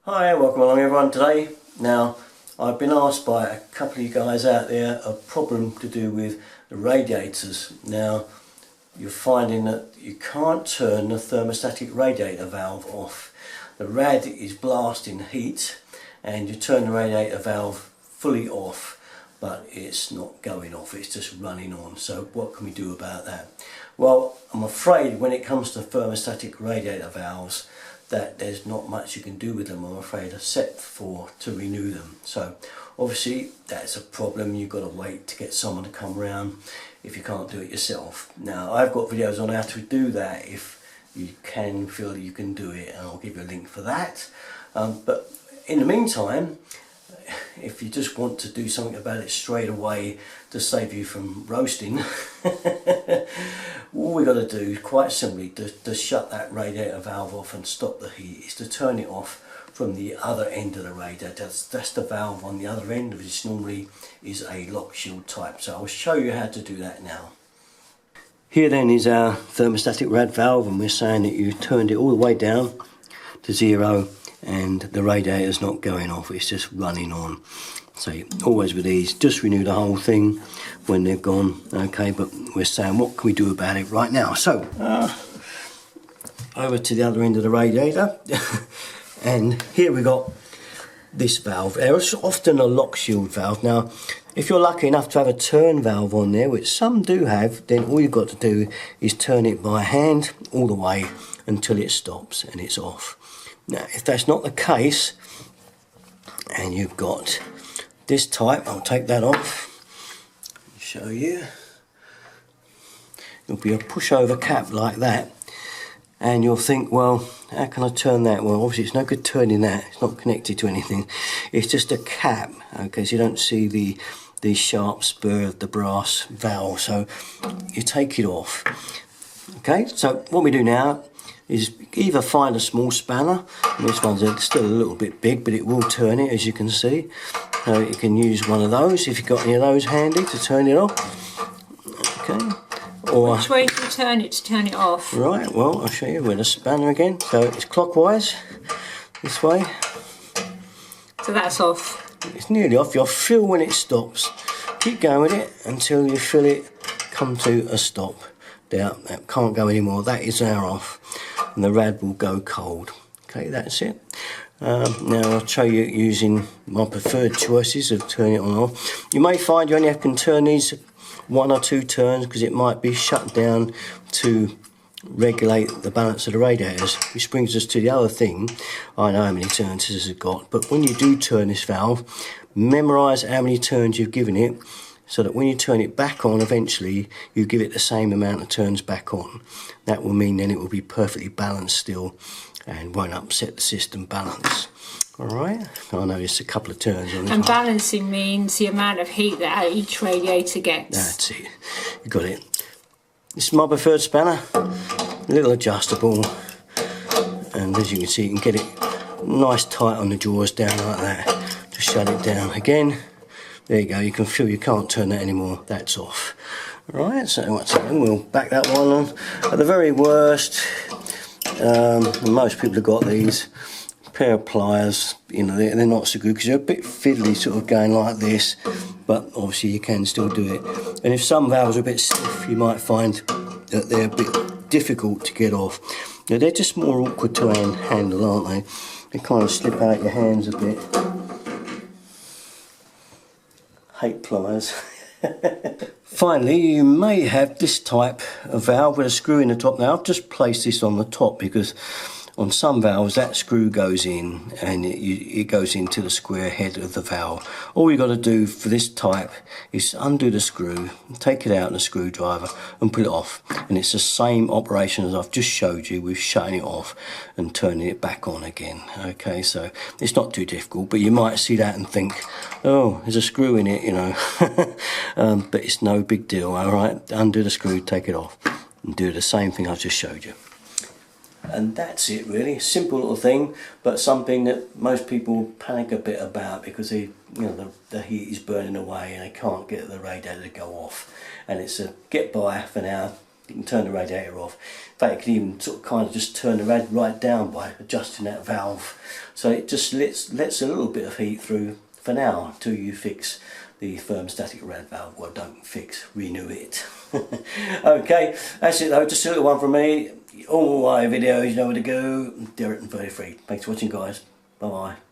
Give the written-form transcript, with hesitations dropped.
Hi, welcome along everyone today. Now, I've been asked by a couple of you guys out there a problem to do with the radiators. Now, you're finding that you can't turn the thermostatic radiator valve off. The rad is blasting heat and you turn the radiator valve fully off, but it's not going off, it's just running on. So what can we do about that? Well, I'm afraid when it comes to thermostatic radiator valves, that there's not much you can do with them, I'm afraid, except for to renew them. So obviously that's a problem. You've got to wait to get someone to come around if you can't do it yourself. Now, I've got videos on how to do that if you can feel that you can do it, and I'll give you a link for that. But in the meantime, if you just want to do something about it straight away to save you from roasting, all we got to do, quite simply, to shut that radiator valve off and stop the heat, is to turn it off from the other end of the radiator. That's the valve on the other end, which normally is a lock shield type. So I'll show you how to do that now. Here then is our thermostatic rad valve, and we're saying that you turned it all the way down to 0 and the radiator's not going off, it's just running on. So always with these, just renew the whole thing when they're gone. Okay, but we're saying what can we do about it right now? So over to the other end of the radiator and here we got this valve. There's often a lock shield valve. Now if you're lucky enough to have a turn valve on there, which some do have, then all you've got to do is turn it by hand all the way until it stops and it's off. Now if that's not the case and you've got this type, I'll take that off, show you. It'll be a pushover cap like that, and you'll think, well, how can I turn that? Well, obviously it's no good turning that, it's not connected to anything, it's just a cap, okay, so you don't see the sharp spur of the brass valve, so you take it off. Okay, so what we do now is either find a small spanner, and this one's still a little bit big, but it will turn it, as you can see. So you can use one of those if you've got any of those handy to turn it off. Okay. Or which way do you turn it to turn it off? Right, well, I'll show you with a spanner again. So it's clockwise, this way. So that's off. It's nearly off. You'll feel when it stops. Keep going with it until you feel it come to a stop. There, that can't go anymore. That is now off. And the rad will go cold. Okay, that's it. Now I'll show you using my preferred choices of turning it on and off. You may find you only can turn these 1 or 2 turns because it might be shut down to regulate the balance of the radiators, which brings us to the other thing. I know how many turns this has got, but when you do turn this valve, memorise how many turns you've given it, so that when you turn it back on eventually, you give it the same amount of turns back on. That will mean then it will be perfectly balanced still and won't upset the system balance. Alright, I know it's a couple of turns on this And one. balancing means the amount of heat that each radiator gets. That's it, you got it. This is my preferred spanner, a little adjustable, and as you can see you can get it nice tight on the jaws down like that to shut it down. Again, there you go, you can feel you can't turn that anymore, that's off. Right, so once again we'll back that one on. At the very worst, most people have got these pair of pliers, you know, they're not so good because they're a bit fiddly, sort of going like this, but obviously you can still do it. And if some valves are a bit stiff, you might find that they're a bit difficult to get off. Now, they're just more awkward to handle, aren't they? They kind of slip out your hands a bit. Hate pliers. Finally, you may have this type of valve with a screw in the top. Now I've just placed this on the top because on some valves that screw goes in and it goes into the square head of the valve. All you've got to do for this type is undo the screw, take it out in a screwdriver and put it off, and it's the same operation as I've just showed you with shutting it off and turning it back on again. Okay, so it's not too difficult, but you might see that and think, oh, there's a screw in it, you know. But it's no big deal. Alright, undo the screw, take it off and do the same thing I've just showed you. And that's it really, simple little thing, but something that most people panic a bit about because they, you know, the heat is burning away and they can't get the radiator to go off. And it's a get by for now you can turn the radiator off. In fact, you can even sort of kind of just turn the rad right down by adjusting that valve. So it just lets a little bit of heat through for now until you fix the thermostatic rad valve. Well, don't fix, renew it. Okay, that's it though, just a little one from me. All my videos, you know where to go. Derek and 33. Thanks for watching, guys. Bye bye.